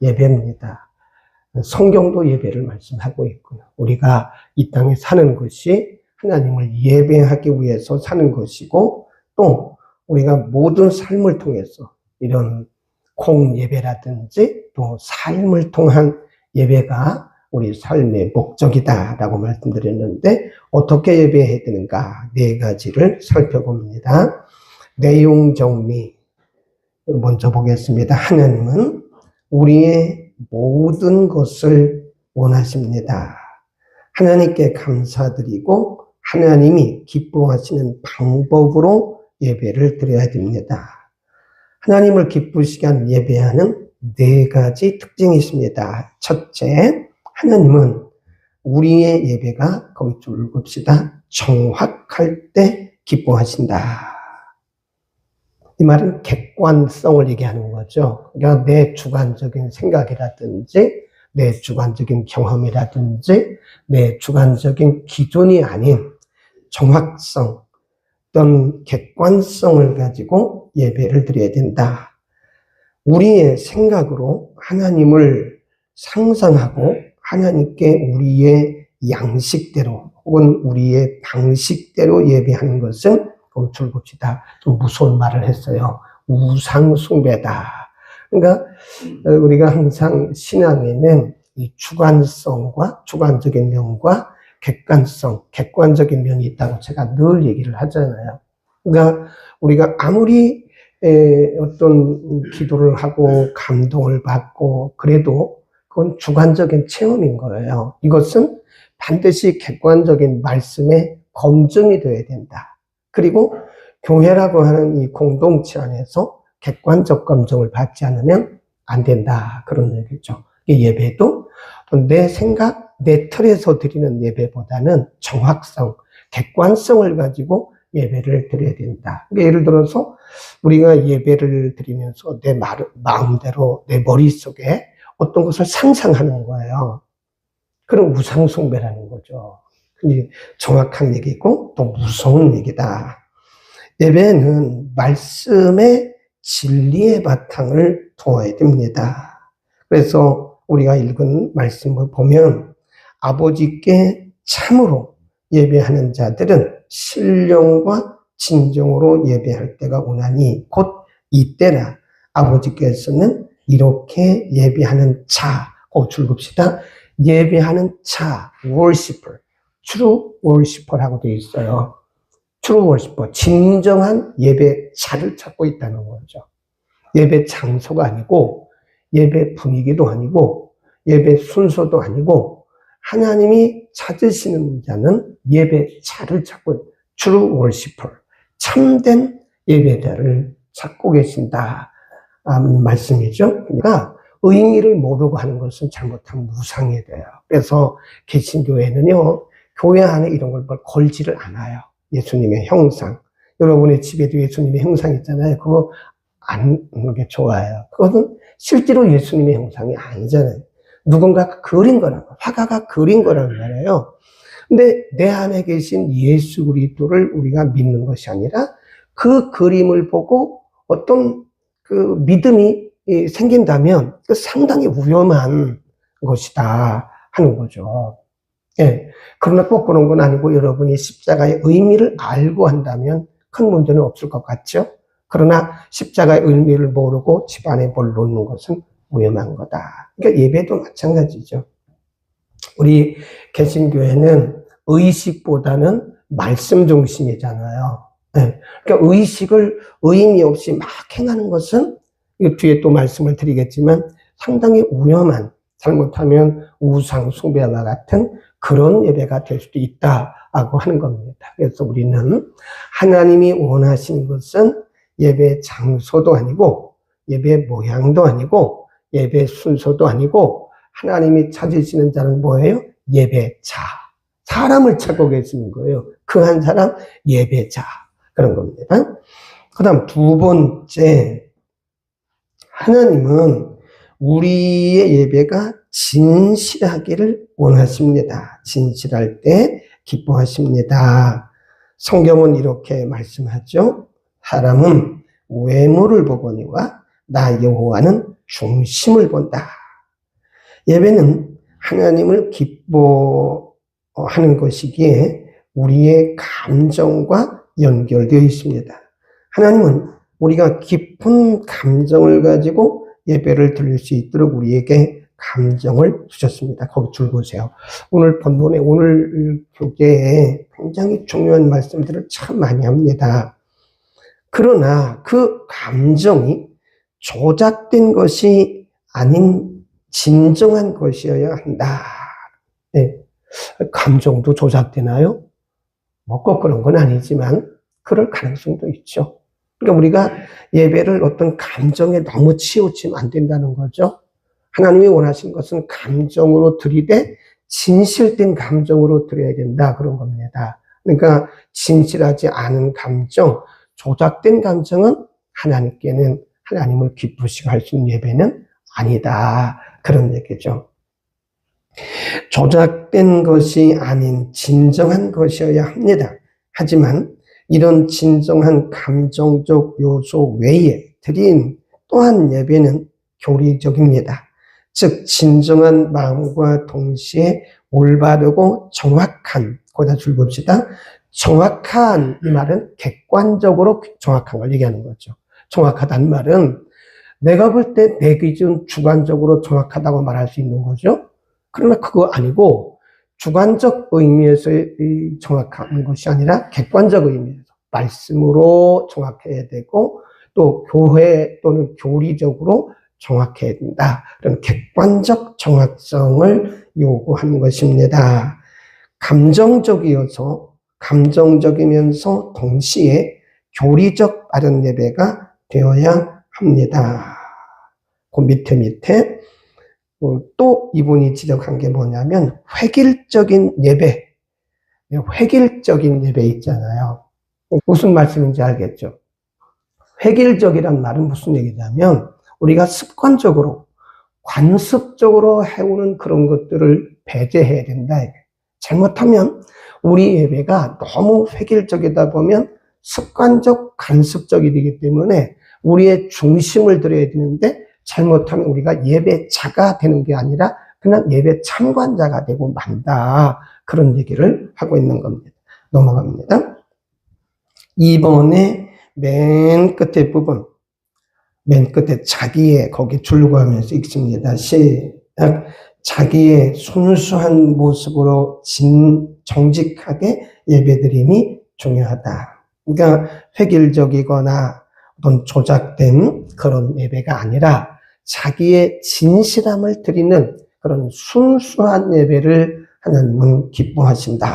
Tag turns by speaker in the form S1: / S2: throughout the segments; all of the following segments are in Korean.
S1: 예배입니다. 성경도 예배를 말씀하고 있고요. 우리가 이 땅에 사는 것이 하나님을 예배하기 위해서 사는 것이고, 또 우리가 모든 삶을 통해서 이런 공예배라든지 또 삶을 통한 예배가 우리 삶의 목적이다라고 말씀드렸는데, 어떻게 예배해야 되는가 4가지를 살펴봅니다. 내용 정리 먼저 보겠습니다. 하나님은 우리의 모든 것을 원하십니다. 하나님께 감사드리고 하나님이 기뻐하시는 방법으로 예배를 드려야 됩니다. 하나님을 기쁘시게 하는 예배하는 4가지 특징이 있습니다. 첫째, 하나님은 우리의 예배가, 거기 줄 읽읍시다, 정확할 때 기뻐하신다. 이 말은 객관성을 얘기하는 거죠. 그러니까 내 주관적인 생각이라든지 내 주관적인 경험이라든지 내 주관적인 기준이 아닌 정확성, 어떤 객관성을 가지고 예배를 드려야 된다. 우리의 생각으로 하나님을 상상하고 하나님께 우리의 양식대로 혹은 우리의 방식대로 예배하는 것은 줄봅시다. 좀 무서운 말을 했어요. 우상숭배다. 그러니까 우리가 항상 신앙에는 이 주관성과 주관적인 면과 객관성, 객관적인 면이 있다고 제가 늘 얘기를 하잖아요. 그러니까 우리가 아무리 어떤 기도를 하고 감동을 받고 그래도 그건 주관적인 체험인 거예요. 이것은 반드시 객관적인 말씀에 검증이 돼야 된다. 그리고 교회라고 하는 이 공동체 안에서 객관적 검증을 받지 않으면 안 된다. 그런 얘기죠. 예배도 내 생각, 내 틀에서 드리는 예배보다는 정확성, 객관성을 가지고 예배를 드려야 된다. 그러니까 예를 들어서 우리가 예배를 드리면서 내 마음대로 내 머릿속에 어떤 것을 상상하는 거예요. 그런 우상숭배라는 거죠. 정확한 얘기고 또 무서운 얘기다. 예배는 말씀의 진리의 바탕을 두어야 됩니다. 그래서 우리가 읽은 말씀을 보면 아버지께 참으로 예배하는 자들은 신령과 진정으로 예배할 때가 오나니 곧 이때라. 아버지께서는 이렇게 예배하는 자, 줄봅시다. 예배하는 자, worshiper, true worshipper라고 되어 있어요. true worshiper, 진정한 예배자를 찾고 있다는 거죠. 예배 장소가 아니고 예배 분위기도 아니고 예배 순서도 아니고 하나님이 찾으시는 자는 예배자를 찾고, true worshiper, 참된 예배자를 찾고 계신다 말씀이죠. 그러니까 의미를 모르고 하는 것은 잘못하면 무상이 돼요. 그래서 개신교회는요, 교회 안에 이런 걸 걸지를 않아요. 예수님의 형상. 여러분의 집에도 예수님의 형상 있잖아요. 그거 안 하는 게 좋아요. 그것은 실제로 예수님의 형상이 아니잖아요. 누군가가 그린 거란 말이에요. 화가가 그린 거란 말이에요. 근데 내 안에 계신 예수 그리스도를 우리가 믿는 것이 아니라 그 그림을 보고 어떤 그 믿음이 생긴다면 상당히 위험한 것이다 하는 거죠. 예. 그러나 꼭 그런 건 아니고 여러분이 십자가의 의미를 알고 한다면 큰 문제는 없을 것 같죠? 그러나 십자가의 의미를 모르고 집안에 뭘 놓는 것은 위험한 거다. 그러니까 예배도 마찬가지죠. 우리 개신교회는 의식보다는 말씀 중심이잖아요. 예. 그러니까 의식을 의미 없이 막 행하는 것은 뒤에 또 말씀을 드리겠지만 상당히 위험한, 잘못하면 우상 숭배와 같은 그런 예배가 될 수도 있다고 하는 겁니다. 그래서 우리는 하나님이 원하시는 것은 예배 장소도 아니고 예배 모양도 아니고 예배 순서도 아니고 하나님이 찾으시는 자는 뭐예요? 예배자. 사람을 찾고 계시는 거예요. 그 한 사람 예배자. 그런 겁니다. 그 다음 2번째, 하나님은 우리의 예배가 진실하기를 원하십니다. 진실할 때 기뻐하십니다. 성경은 이렇게 말씀하죠. 사람은 외모를 보거니와 나 여호와는 중심을 본다. 예배는 하나님을 기뻐하는 것이기에 우리의 감정과 연결되어 있습니다. 하나님은 우리가 깊은 감정을 가지고 예배를 드릴 수 있도록 우리에게 감정을 주셨습니다. 거기 줄 보세요. 오늘 본문에 오늘 교계에 굉장히 중요한 말씀들을 참 많이 합니다. 그러나 그 감정이 조작된 것이 아닌 진정한 것이어야 한다. 네. 감정도 조작되나요? 뭐 꼭 그런 건 아니지만 그럴 가능성도 있죠. 그러니까 우리가 예배를 어떤 감정에 너무 치우치면 안 된다는 거죠. 하나님이 원하신 것은 감정으로 드리되 진실된 감정으로 드려야 된다, 그런 겁니다. 그러니까 진실하지 않은 감정, 조작된 감정은 하나님께는 하나님을 기쁘시게 할 수 있는 예배는 아니다, 그런 얘기죠. 조작된 것이 아닌 진정한 것이어야 합니다. 하지만 이런 진정한 감정적 요소 외에 드린 또한 예배는 교리적입니다. 즉 진정한 마음과 동시에 올바르고 정확한, 거기다 줄 봅시다. 정확한, 이 말은 객관적으로 정확한 걸 얘기하는 거죠. 정확하다는 말은 내가 볼 때 내 기준 주관적으로 정확하다고 말할 수 있는 거죠. 그러나 그거 아니고 주관적 의미에서의 정확한 것이 아니라 객관적 의미에서 말씀으로 정확해야 되고 또 교회 또는 교리적으로 정확해야 된다. 그런 객관적 정확성을 요구하는 것입니다. 감정적이면서 동시에 교리적 바른 예배가 되어야 합니다. 그 밑에 또 이분이 지적한 게 뭐냐면 획일적인 예배 있잖아요. 무슨 말씀인지 알겠죠? 획일적이란 말은 무슨 얘기냐면 우리가 습관적으로 관습적으로 해오는 그런 것들을 배제해야 된다. 잘못하면 우리 예배가 너무 획일적이다 보면 습관적, 관습적이 되기 때문에 우리의 중심을 들여야 되는데 잘못하면 우리가 예배자가 되는 게 아니라 그냥 예배 참관자가 되고 만다. 그런 얘기를 하고 있는 겁니다. 넘어갑니다. 2번의 맨 끝에 부분, 맨 끝에 자기의, 거기 줄고 하면서 읽습니다. 시작. 자기의 순수한 모습으로 정직하게 예배드림이 중요하다. 그러니까 획일적이거나 어떤 조작된 그런 예배가 아니라 자기의 진실함을 드리는 그런 순수한 예배를 하나님은 기뻐하신다.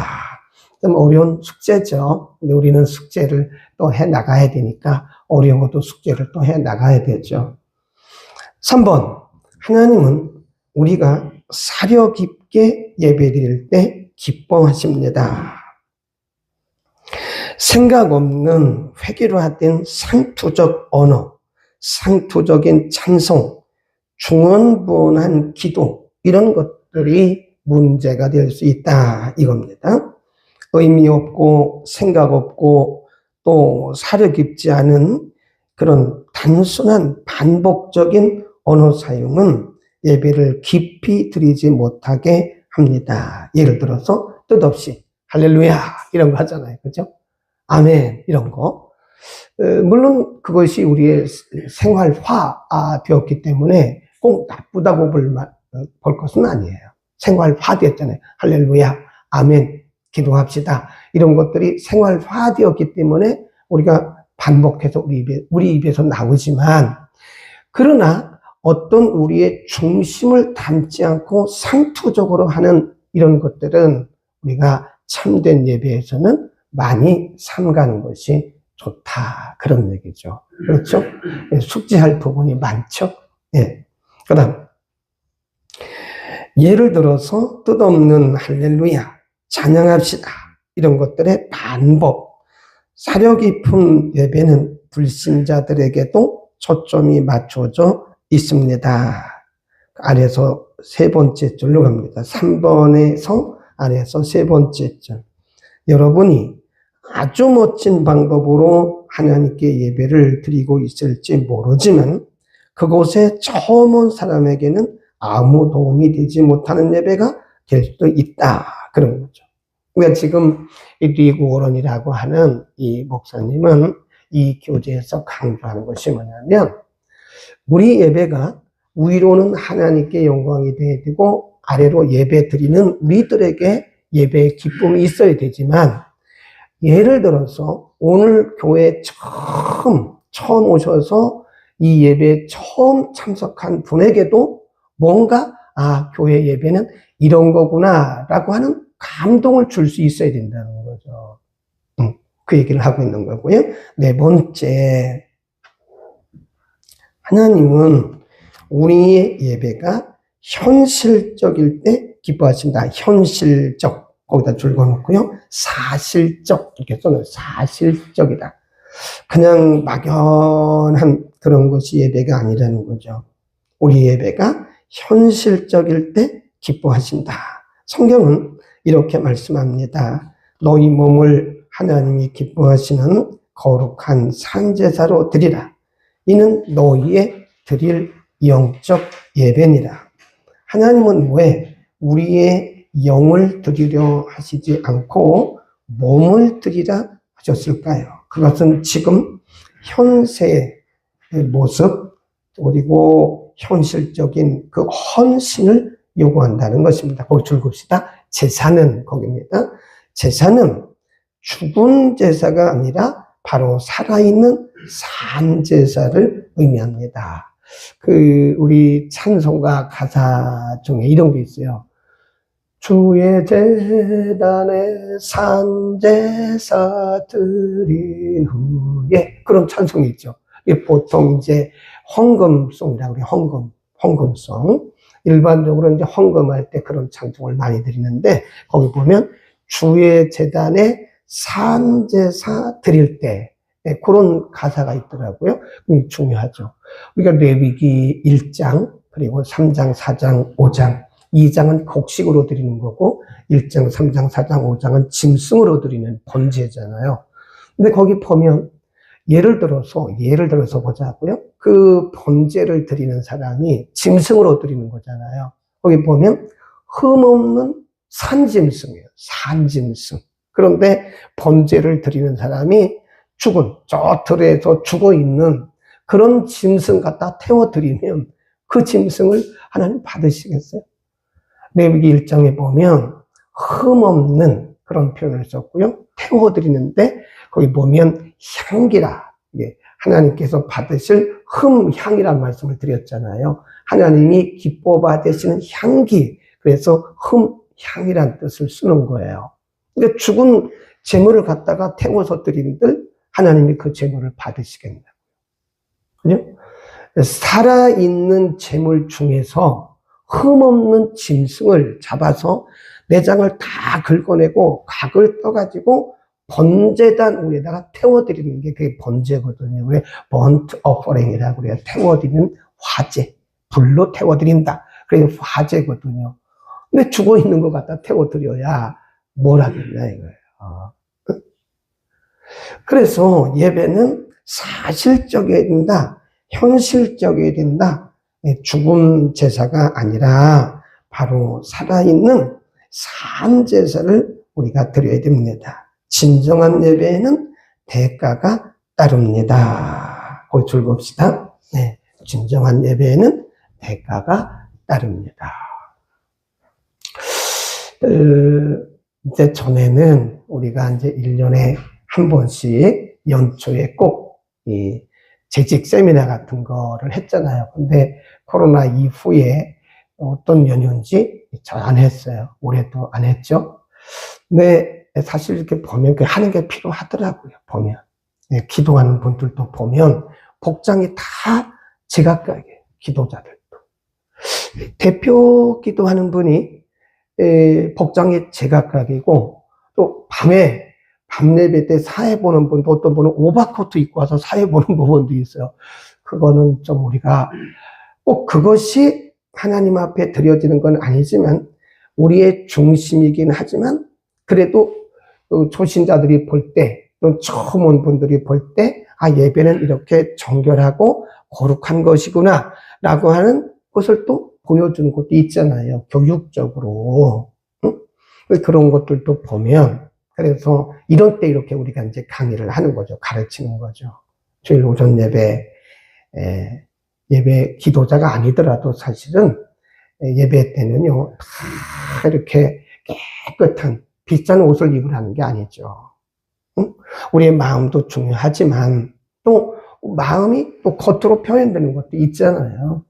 S1: 좀 어려운 숙제죠. 근데 우리는 숙제를 또 해 나가야 되니까 어려운 것도 숙제를 또 해 나가야 되죠. 3번, 하나님은 우리가 사려 깊게 예배드릴 때 기뻐하십니다. 생각 없는 회귀화된 상투적 언어, 상투적인 찬송, 중언부언한 기도, 이런 것들이 문제가 될 수 있다, 이겁니다. 의미 없고 생각 없고 또 사려 깊지 않은 그런 단순한 반복적인 언어 사용은 예배를 깊이 드리지 못하게 합니다. 예를 들어서 뜻없이 할렐루야 이런 거 하잖아요. 그죠? 아멘 이런 거. 물론 그것이 우리의 생활화 되었기 때문에 꼭 나쁘다고 볼 것은 아니에요. 생활화 되었잖아요. 할렐루야, 아멘, 기도합시다. 이런 것들이 생활화 되었기 때문에 우리가 반복해서 우리 입에서 나오지만, 그러나 어떤 우리의 중심을 담지 않고 상투적으로 하는 이런 것들은 우리가 참된 예배에서는 많이 삼가는 것이 좋다, 그런 얘기죠. 그렇죠? 숙지할 부분이 많죠. 예. 그다음 예를 들어서 뜻없는 할렐루야, 찬양합시다, 이런 것들의 반복, 사려 깊은 예배는 불신자들에게도 초점이 맞춰져 있습니다. 아래서 세 번째 줄로 갑니다. 3번에서 아래서 세 번째 줄. 여러분이 아주 멋진 방법으로 하나님께 예배를 드리고 있을지 모르지만 그곳에 처음 온 사람에게는 아무 도움이 되지 못하는 예배가 될 수도 있다. 그런 거죠. 그러니까 지금 이 리고런이라고 하는 이 목사님은 이 교재에서 강조하는 것이 뭐냐면, 우리 예배가 위로는 하나님께 영광이 되어야 되고 아래로 예배 드리는 우리들에게 예배의 기쁨이 있어야 되지만, 예를 들어서 오늘 교회에 처음 오셔서 이 예배에 처음 참석한 분에게도 뭔가 교회 예배는 이런 거구나 라고 하는 감동을 줄 수 있어야 된다는 거죠. 그 얘기를 하고 있는 거고요. 네 번째, 하나님은 우리의 예배가 현실적일 때 기뻐하신다. 현실적, 거기다 줄 그어놓고요. 사실적, 이렇게 써놓어요. 사실적이다. 그냥 막연한 그런 것이 예배가 아니라는 거죠. 우리 예배가 현실적일 때 기뻐하신다. 성경은 이렇게 말씀합니다. 너희 몸을 하나님이 기뻐하시는 거룩한 산제사로 드리라. 이는 너희의 드릴 영적 예배니라. 하나님은 왜 우리의 영을 드리려 하시지 않고 몸을 드리라 하셨을까요? 그것은 지금 현세의 모습 그리고 현실적인 그 헌신을 요구한다는 것입니다. 거기 줄 긋읍시다. 제사는 거기입니다. 제사는 죽은 제사가 아니라 바로 살아있는 산제사를 의미합니다. 우리 찬송가 가사 중에 이런 게 있어요. 주의 제단에 산제사 드린 후에, 그런 찬송이 있죠. 보통 이제 헌금송이라고 그래요. 헌금송. 일반적으로 이제 헌금할 때 그런 찬송을 많이 드리는데, 거기 보면 주의 제단에 산제사 드릴 때, 그런 가사가 있더라고요. 중요하죠. 우리가 레위기 1장, 그리고 3장, 4장, 5장, 2장은 곡식으로 드리는 거고, 1장, 3장, 4장, 5장은 짐승으로 드리는 번제잖아요. 근데 거기 보면, 예를 들어서 보자고요. 그 번제를 드리는 사람이 짐승으로 드리는 거잖아요. 거기 보면, 흠없는 산짐승이에요. 산짐승. 그런데 번제를 드리는 사람이 저 들에서 죽어 있는 그런 짐승 갖다 태워드리면 그 짐승을 하나님 받으시겠어요? 레위기 1장에 보면 흠없는 그런 표현을 썼고요. 태워드리는데 거기 보면 향기라. 하나님께서 받으실 흠향이라는 말씀을 드렸잖아요. 하나님이 기뻐 받으시는 향기. 그래서 흠향이라는 뜻을 쓰는 거예요. 근데 죽은 재물을 갖다가 태워서 드린들 하나님이 그 재물을 받으시겠나요? 그죠? 살아있는 재물 중에서 흠없는 짐승을 잡아서 내장을 다 긁어내고 각을 떠가지고 번제단 위에다가 태워드리는 게 그게 번제거든요. 왜 burnt offering이라고 그래요. 태워드리는 화제, 불로 태워드린다. 그게 화제거든요. 근데 죽어 있는 것 갖다 태워드려야 뭘 하겠냐 이거예요. 그래서 예배는 사실적이어야 된다. 현실적이어야 된다. 죽은 제사가 아니라 바로 살아있는 산제사를 우리가 드려야 됩니다. 진정한 예배에는 대가가 따릅니다. 거기 줄 봅시다. 네, 진정한 예배에는 대가가 따릅니다. 이제 전에는 우리가 이제 1년에 한 번씩 연초에 꼭 이 재직 세미나 같은 거를 했잖아요. 근데 코로나 이후에 어떤 연휴인지 잘 안 했어요. 올해도 안 했죠. 근데 사실 이렇게 보면 하는 게 필요하더라고요. 보면 기도하는 분들도 보면 복장이 다 제각각이에요. 기도자들도 대표 기도하는 분이 복장이 제각각이고, 또 밤 예배 때 사회 보는 분도 어떤 분은 오버코트 입고 와서 사회 보는 부분도 있어요. 그거는 좀 우리가 꼭 그것이 하나님 앞에 드려지는 건 아니지만 우리의 중심이긴 하지만 그래도 초신자들이 볼 때, 또 처음 온 분들이 볼 때 예배는 이렇게 정결하고 거룩한 것이구나 라고 하는 것을 또 보여주는 것도 있잖아요. 교육적으로. 응? 그런 것들도 보면, 그래서 이런 때 이렇게 우리가 이제 강의를 하는 거죠. 가르치는 거죠. 주일 오전 예배 기도자가 아니더라도 사실은 예배 때는요, 다 이렇게 깨끗한 비싼 옷을 입으라는 게 아니죠. 응? 우리의 마음도 중요하지만 또 마음이 또 겉으로 표현되는 것도 있잖아요.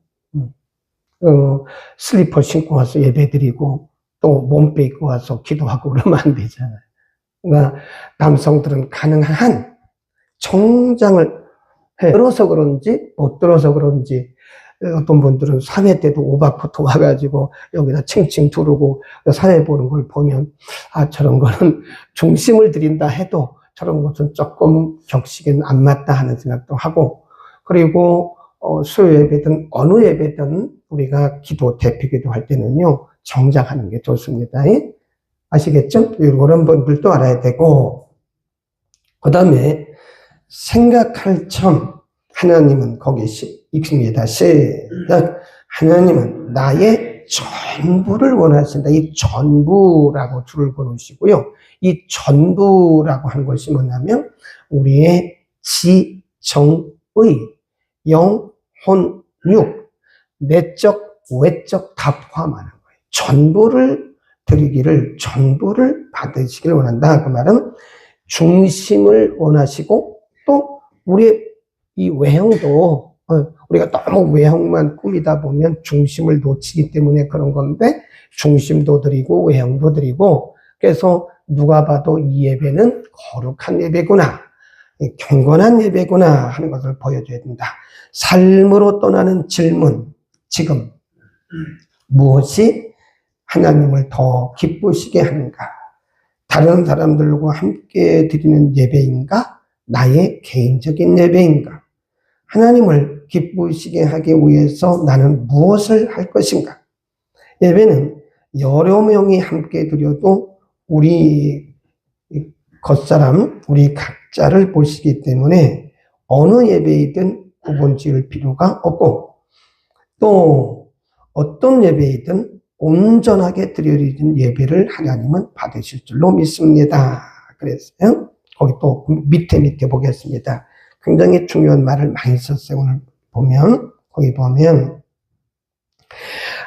S1: 슬리퍼 신고 와서 예배 드리고 또 몸빼 입고 와서 기도하고 그러면 안 되잖아요. 그러니까 남성들은 가능한 정장을 해. 들어서 그런지 못 들어서 그런지 어떤 분들은 사회 때도 오바코트 와가지고 여기다 칭칭 두르고 사회 보는 걸 보면 아 저런 거는 중심을 드린다 해도 저런 것은 조금 격식에는 안 맞다 하는 생각도 하고 그리고 수요 예배든 어느 예배든 우리가 기도 대피기도 할 때는요 정장하는 게 좋습니다. 아시겠죠? 이런 분들도 알아야 되고 그 다음에 생각할 점 하나님은 거기 있습니다. 시작. 하나님은 나의 전부를 원하신다. 이 전부라고 줄을 그으시고요. 이 전부라고 하는 것이 뭐냐면 우리의 지, 정, 의, 영, 혼, 육, 내적, 외적 다 포함하는 거예요. 전부를 드리기를, 전부를 받으시기를 원한다. 그 말은 중심을 원하시고 또 우리의 이 외형도 우리가 너무 외형만 꾸미다 보면 중심을 놓치기 때문에 그런 건데 중심도 드리고 외형도 드리고 그래서 누가 봐도 이 예배는 거룩한 예배구나 경건한 예배구나 하는 것을 보여줘야 된다. 삶으로 떠나는 질문 지금 무엇이 하나님을 더 기쁘시게 하는가? 다른 사람들과 함께 드리는 예배인가? 나의 개인적인 예배인가? 하나님을 기쁘시게 하기 위해서 나는 무엇을 할 것인가? 예배는 여러 명이 함께 드려도 우리 겉사람, 우리 각자를 보시기 때문에 어느 예배이든 구분 지을 필요가 없고 또 어떤 예배이든 온전하게 드려진 예배를 하나님은 받으실 줄로 믿습니다. 그래서요. 거기 또 밑에 보겠습니다. 굉장히 중요한 말을 많이 썼어요. 오늘 보면 거기 보면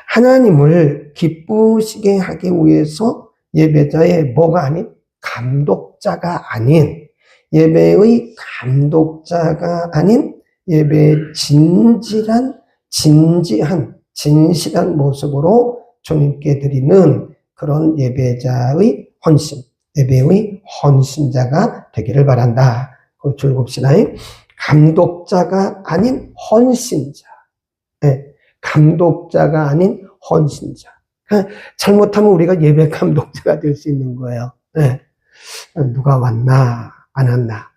S1: 하나님을 기쁘시게 하기 위해서 예배자의 뭐가 아닌 감독자가 아닌 예배의 감독자가 아닌 예배의 진실한 모습으로 주님께 드리는 그런 예배자의 헌신, 예배의 헌신자가 되기를 바란다. 그 줄 봅시다. 감독자가 아닌 헌신자. 네. 감독자가 아닌 헌신자. 잘못하면 우리가 예배 감독자가 될 수 있는 거예요. 네. 누가 왔나, 안 왔나,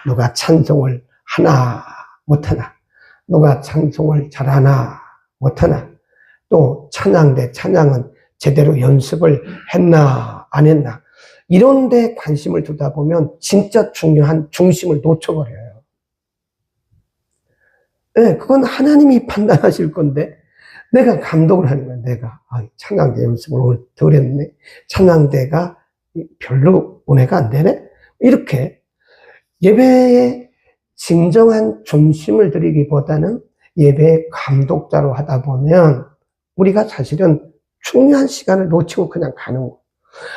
S1: 누가 찬송을 하나, 못하나, 누가 찬송을 잘하나, 못하나, 또 찬양은 제대로 연습을 했나, 안 했나, 이런 데 관심을 두다 보면 진짜 중요한 중심을 놓쳐버려요. 네, 그건 하나님이 판단하실 건데 내가 감독을 하는 거야. 내가 찬양대 연습을 오늘 덜 했네. 찬양대가 별로 운해가 안 되네. 이렇게 예배에 진정한 중심을 드리기보다는 예배의 감독자로 하다 보면 우리가 사실은 중요한 시간을 놓치고 그냥 가는 거예요.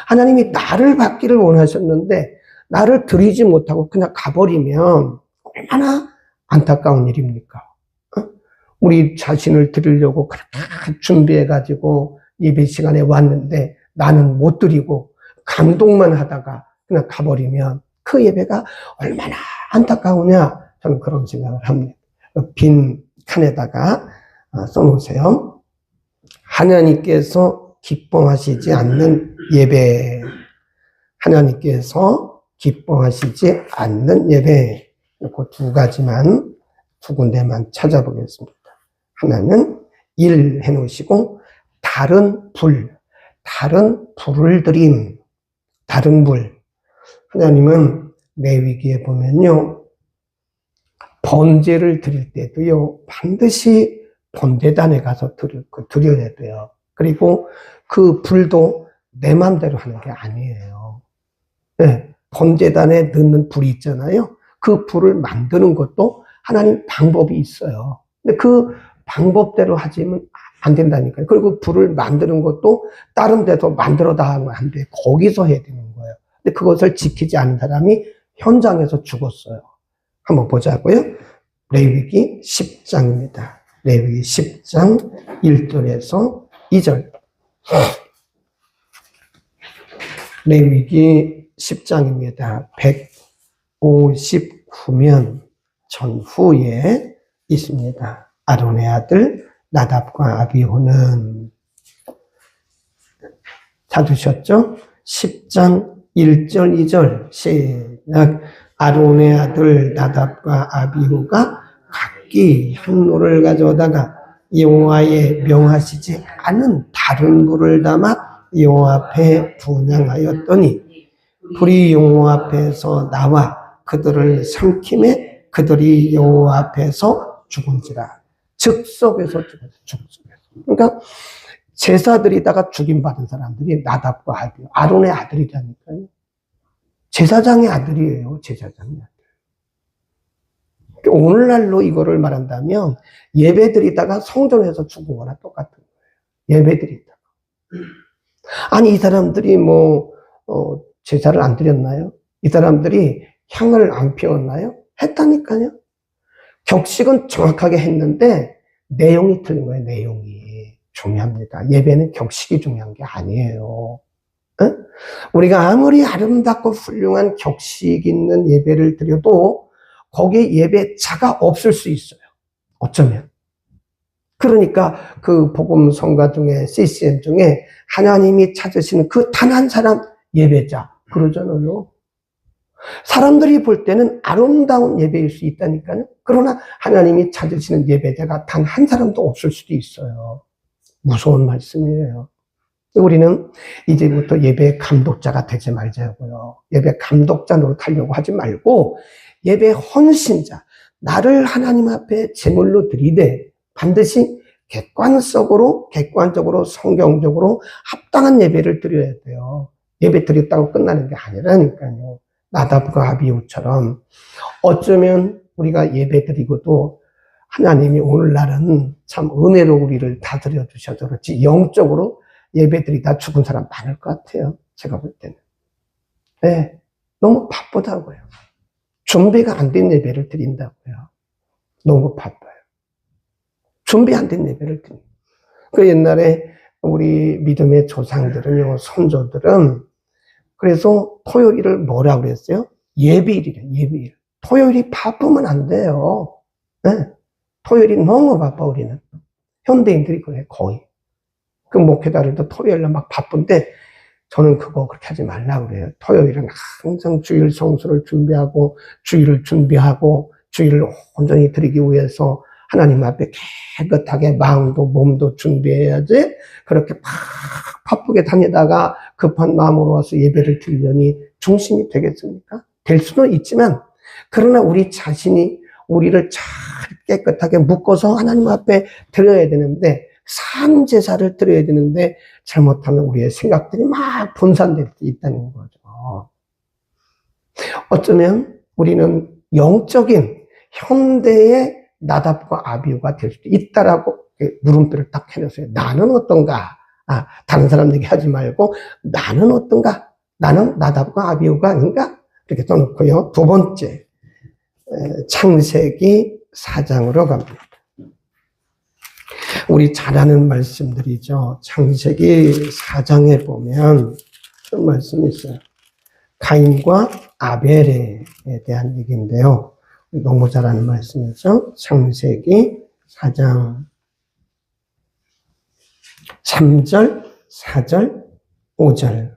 S1: 하나님이 나를 받기를 원하셨는데 나를 드리지 못하고 그냥 가버리면 얼마나 안타까운 일입니까? 우리 자신을 드리려고 그렇게 준비해가지고 예배 시간에 왔는데 나는 못 드리고 감동만 하다가 그냥 가버리면 그 예배가 얼마나 안타까우냐 저는 그런 생각을 합니다. 빈 칸에다가 써놓으세요. 하나님께서 기뻐하시지 않는 예배. 하나님께서 기뻐하시지 않는 예배. 그 두 군데만 찾아보겠습니다. 하나는 일 해놓으시고 다른 불을 드림. 다른 불. 하나님은 레위기에 보면요. 번제를 드릴 때도요. 반드시 번제단에 가서 드려야 돼요. 그리고 그 불도 내 맘대로 하는 게 아니에요. 네, 번제단에 넣는 불이 있잖아요. 그 불을 만드는 것도 하나님 방법이 있어요. 근데 그 방법대로 하지면 안 된다니까요. 그리고 불을 만드는 것도 다른 데서 만들어다 하면 안 돼. 거기서 해야 되는 거예요. 근데 그것을 지키지 않은 사람이 현장에서 죽었어요. 한번 보자고요. 레위기 10장입니다. 레위기 10장 1절에서 2절. 레위기 10장입니다. 159면 전후에 있습니다. 아론의 아들 나답과 아비후는 찾으셨죠? 10장 1절 2절 시작. 아론의 아들 나답과 아비후가 각기 향로를 가져다가 여호와의 명하시지 않은 다른 불을 담아 여호와 앞에 분향하였더니 불이 여호와 앞에서 나와 그들을 삼킴에 그들이 여호와 앞에서 죽은지라. 즉석에서 죽었어요. 그러니까 제사드리다가 죽임받은 사람들이 나답과 아비후, 아론의 아들이라니까요. 제사장의 아들이에요. 제사장의 아들. 오늘날로 이거를 말한다면 예배드리다가 성전에서 죽은 거나 똑같은 거예요. 예배드리다가. 아니 이 사람들이 제사를 안 드렸나요? 이 사람들이 향을 안 피웠나요? 했다니까요. 격식은 정확하게 했는데 내용이 틀린 거예요. 내용이 중요합니다. 예배는 격식이 중요한 게 아니에요. 에? 우리가 아무리 아름답고 훌륭한 격식 있는 예배를 드려도 거기에 예배자가 없을 수 있어요. 어쩌면. 그러니까 그 복음 성가 중에 CCM 중에 하나님이 찾으시는 그 단 한 사람 예배자 그러잖아요. 사람들이 볼 때는 아름다운 예배일 수 있다니까요. 그러나 하나님이 찾으시는 예배자가 단 한 사람도 없을 수도 있어요. 무서운 말씀이에요. 우리는 이제부터 예배 감독자가 되지 말자고요. 예배 감독자 노릇하려고 하지 말고 예배 헌신자, 나를 하나님 앞에 제물로 드리되 반드시 객관적으로 성경적으로 합당한 예배를 드려야 돼요. 예배 드렸다고 끝나는 게 아니라니까요. 나답과 아비후처럼 어쩌면 우리가 예배 드리고도 하나님이 오늘날은 참 은혜로 우리를 다스려 주셔서 그렇지 영적으로 예배 드리다 죽은 사람 많을 것 같아요. 제가 볼 때는. 네, 너무 바쁘다고요. 준비가 안 된 예배를 드린다고요. 너무 바빠요. 준비 안 된 예배를 드립니다. 그 옛날에 우리 믿음의 조상들은요, 선조들은 그래서 토요일을 뭐라고 그랬어요? 예비일이래, 예비일. 토요일이 바쁘면 안 돼요. 네. 토요일이 너무 바빠, 우리는. 현대인들이 그래, 거의. 그 목회자들도 토요일날 막 바쁜데, 저는 그거 그렇게 하지 말라고 그래요. 토요일은 항상 주일 성수를 준비하고, 주일을 온전히 드리기 위해서 하나님 앞에 깨끗하게 마음도 몸도 준비해야지 그렇게 막 바쁘게 다니다가 급한 마음으로 와서 예배를 드리려니 중심이 되겠습니까? 될 수는 있지만 그러나 우리 자신이 우리를 잘 깨끗하게 묶어서 하나님 앞에 드려야 되는데 산 제사를 드려야 되는데 잘못하면 우리의 생각들이 막 분산될 수 있다는 거죠. 어쩌면 우리는 영적인 현대의 나답과 아비후가 될 수도 있다라고 물음표를 딱 해놓으세요. 나는 어떤가? 다른 사람 얘기하지 말고 나는 어떤가? 나는 나답과 아비후가 아닌가? 이렇게 써놓고요. 두 번째, 창세기 4장으로 갑니다. 우리 잘 아는 말씀들이죠. 창세기 4장에 보면 그런 말씀이 있어요. 가인과 아벨에 대한 얘기인데요. 너무 잘 아는 말씀이죠. 창세기 4장 3절, 4절, 5절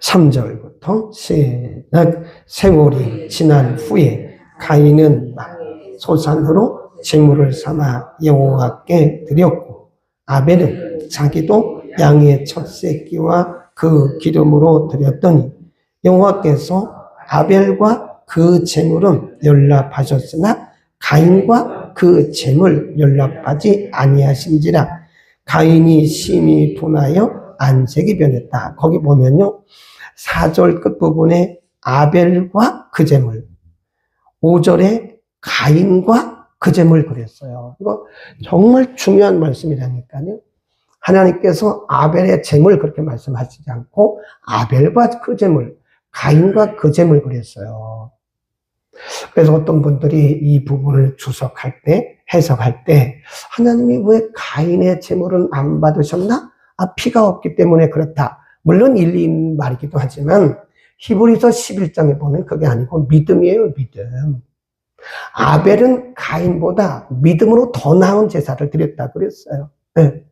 S1: 3절부터 시작. 세월이 지난 후에 가인은 소산으로 제물을 삼아 여호와께 드렸고 아벨은 자기도 양의 첫 새끼와 그 기름으로 드렸더니 여호와께서 아벨과 그 제물은 연락하셨으나 가인과 그 재물 연락하지 아니하신지라. 가인이 심히 분하여 안색이 변했다. 거기 보면요, 4절 끝부분에 아벨과 그 재물, 5절에 가인과 그 재물 그랬어요. 이거 정말 중요한 말씀이라니까요. 하나님께서 아벨의 재물 그렇게 말씀하시지 않고 아벨과 그 재물, 가인과 그 재물 그랬어요. 그래서 어떤 분들이 이 부분을 주석할 때, 해석할 때 하나님이 왜 가인의 재물은 안 받으셨나? 피가 없기 때문에 그렇다. 물론 일리 있는 말이기도 하지만 히브리서 11장에 보면 그게 아니고 믿음이에요, 믿음. 아벨은 가인보다 믿음으로 더 나은 제사를 드렸다 그랬어요. 네.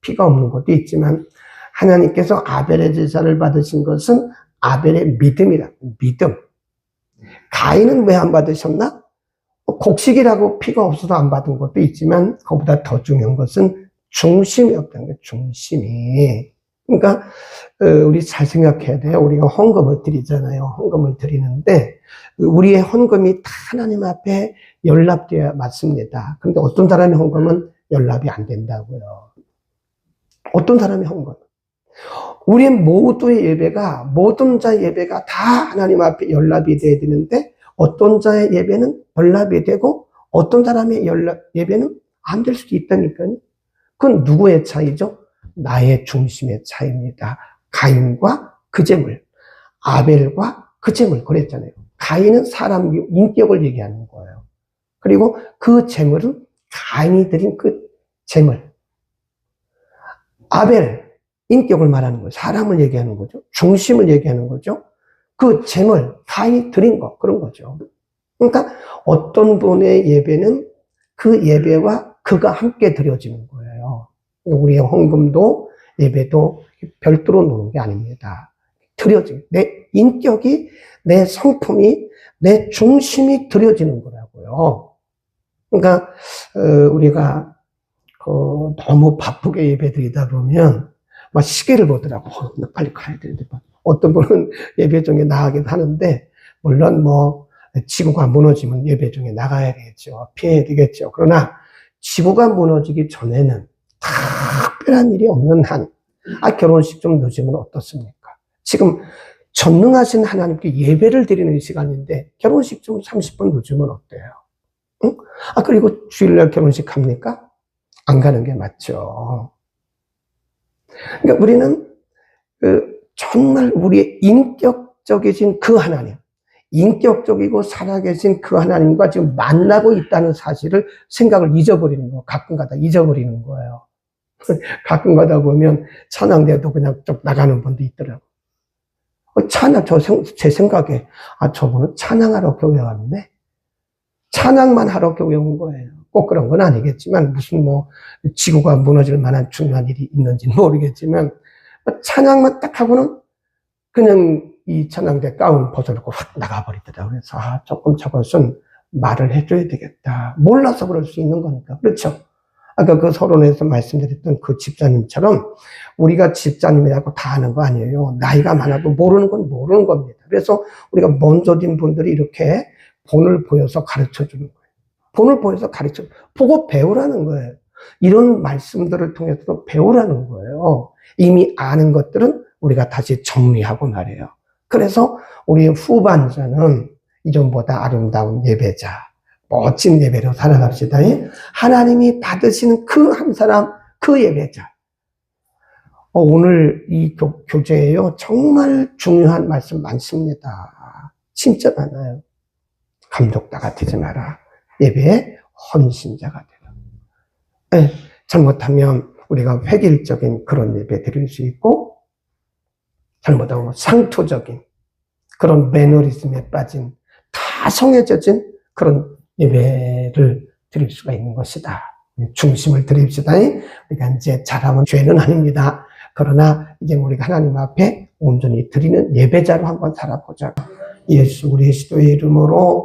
S1: 피가 없는 것도 있지만 하나님께서 아벨의 제사를 받으신 것은 아벨의 믿음이라. 믿음. 가인은 왜 안 받으셨나? 곡식이라고 피가 없어서 안 받은 것도 있지만 그보다 더 중요한 것은 중심이었다는 거예요. 중심이. 그러니까 우리 잘 생각해야 돼요. 우리가 헌금을 드리잖아요. 헌금을 드리는데 우리의 헌금이 다 하나님 앞에 연락되어야 맞습니다. 그런데 어떤 사람의 헌금은 연락이 안 된다고요. 어떤 사람의 헌금. 우리 모두의 예배가, 모든 자의 예배가 다 하나님 앞에 연락이 돼야 되는데 어떤 자의 예배는 연락이 되고 어떤 사람의 예배는 안 될 수도 있다니까요. 그건 누구의 차이죠? 나의 중심의 차이입니다. 가인과 그 재물, 아벨과 그 재물 그랬잖아요. 가인은 사람 인격을 얘기하는 거예요. 그리고 그 재물은 가인이 드린 그 재물. 아벨, 인격을 말하는 거예요. 사람을 얘기하는 거죠. 중심을 얘기하는 거죠. 그 재물, 가인이 드린 거, 그런 거죠. 그러니까 어떤 분의 예배는 그 예배와 그가 함께 드려지는 거예요. 우리의 헌금도 예배도 별도로 노는 게 아닙니다. 드려지는, 내 인격이, 내 성품이, 내 중심이 드려지는 거라고요. 그러니까 우리가 너무 바쁘게 예배 드리다 보면 막 시계를 보더라고. 빨리 가야 되는데. 어떤 분은 예배 중에 나가기도 하는데, 물론 뭐 지구가 무너지면 예배 중에 나가야 되겠죠. 피해야 되겠죠. 그러나 지구가 무너지기 전에는 특별한 일이 없는 한, 결혼식 좀 늦으면 어떻습니까? 지금 전능하신 하나님께 예배를 드리는 시간인데 결혼식 좀 30분 늦으면 어때요? 응? 그리고 주일날 결혼식 갑니까? 안 가는 게 맞죠. 그러니까 우리는 정말 우리의 인격적이신 그 하나님, 인격적이고 살아계신 그 하나님과 지금 만나고 있다는 사실을 생각을 잊어버리는 거, 가끔가다 잊어버리는 거예요. 가끔가다 보면 찬양대도 그냥 쭉 나가는 분도 있더라고요. 찬양, 제 생각에, 저분은 찬양하러 교회 왔네? 찬양만 하러 교회 온 거예요. 꼭 그런 건 아니겠지만, 무슨 지구가 무너질 만한 중요한 일이 있는지는 모르겠지만, 찬양만 딱 하고는 그냥 이 찬양대 가운 벗어놓고 확 나가버리더라고요. 그래서, 조금 저것은 말을 해줘야 되겠다. 몰라서 그럴 수 있는 거니까. 그렇죠? 아까 그 서론에서 말씀드렸던 그 집사님처럼 우리가 집사님이라고 다 아는 거 아니에요. 나이가 많아도 모르는 건 모르는 겁니다. 그래서 우리가 먼저 din 분들이 이렇게 본을 보여서 가르쳐 주는 거예요. 본을 보여서 보고 배우라는 거예요. 이런 말씀들을 통해서도 배우라는 거예요. 이미 아는 것들은 우리가 다시 정리하고 말해요. 그래서 우리 후반자는 이전보다 아름다운 예배자, 멋진 예배로 살아갑시다. 하나님이 받으시는 그 한 사람, 그 예배자. 오늘 이 교재에요. 정말 중요한 말씀 많습니다. 진짜 많아요. 감독다가 되지 마라. 예배의 헌신자가 되라. 잘못하면 우리가 획일적인 그런 예배 드릴 수 있고, 잘못하면 상투적인 그런 매너리즘에 빠진 다성해져진 그런 예배를 드릴 수가 있는 것이다. 중심을 드립시다. 우리가 이제 잘하면 죄는 아닙니다. 그러나 이제 우리가 하나님 앞에 온전히 드리는 예배자로 한번 살아보자. 예수 그리스도의 이름으로